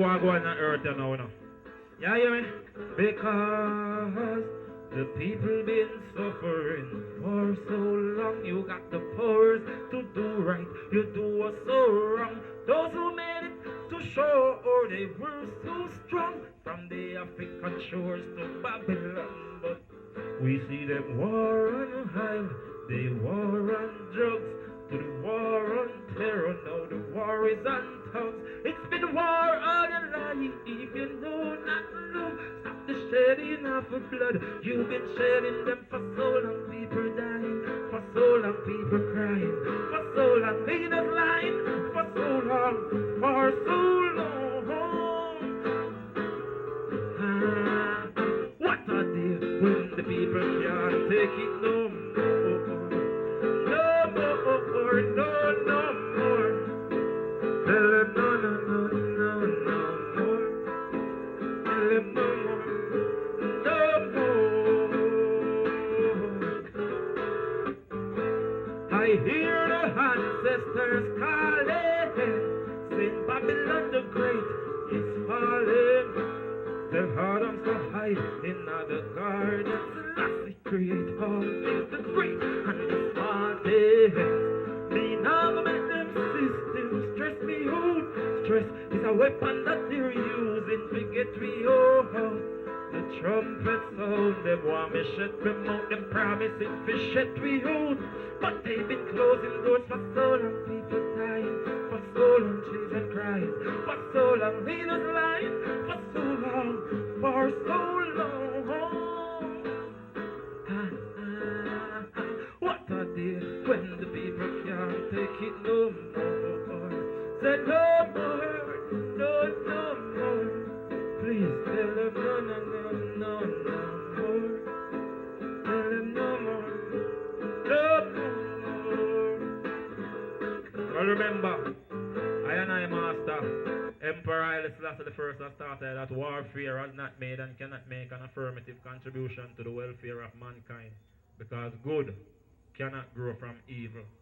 go on earth now, no. Yeah, hear me? Because the people been suffering for so long. You got the powers to do right. You do what's so wrong. Those who made it to show they were so strong. From the African shores to Babylon. But we see them war on high. They war on drugs. To the war on terror. Now the war is on tongues. It's been war all your life. If you know not know, stop the shedding of the blood. You've been shedding them for so long. People dying, for so long. People crying, for so long. Leaders lying, for so long, for so long. What a day when the people can't take it no more. No more, no more. Tell them no, no, no, no, no more. Tell them no more, no more. I hear the ancestors calling, saying Babylon the Great is falling. The Adams to hide in other gardens. Lassie create all things the great and the small things. Me now go make them systems stress me out. Stress is a weapon that they're using to get me out. The trumpet sound, them want me shut me mouth. Them promising to shut me out. But they've been closing doors for so long. People dying, for so long. Children crying, for so long. Leaders lying, for so long. For so long. What a day when the people can't take it no more. Say no more, no, no more. Please tell them no, no, no, no, no more. Tell them no more, no more. Well, remember, I and I master. Emperor Haile Selassie the first has started that warfare has not made and cannot make an affirmative contribution to the welfare of mankind, because good cannot grow from evil.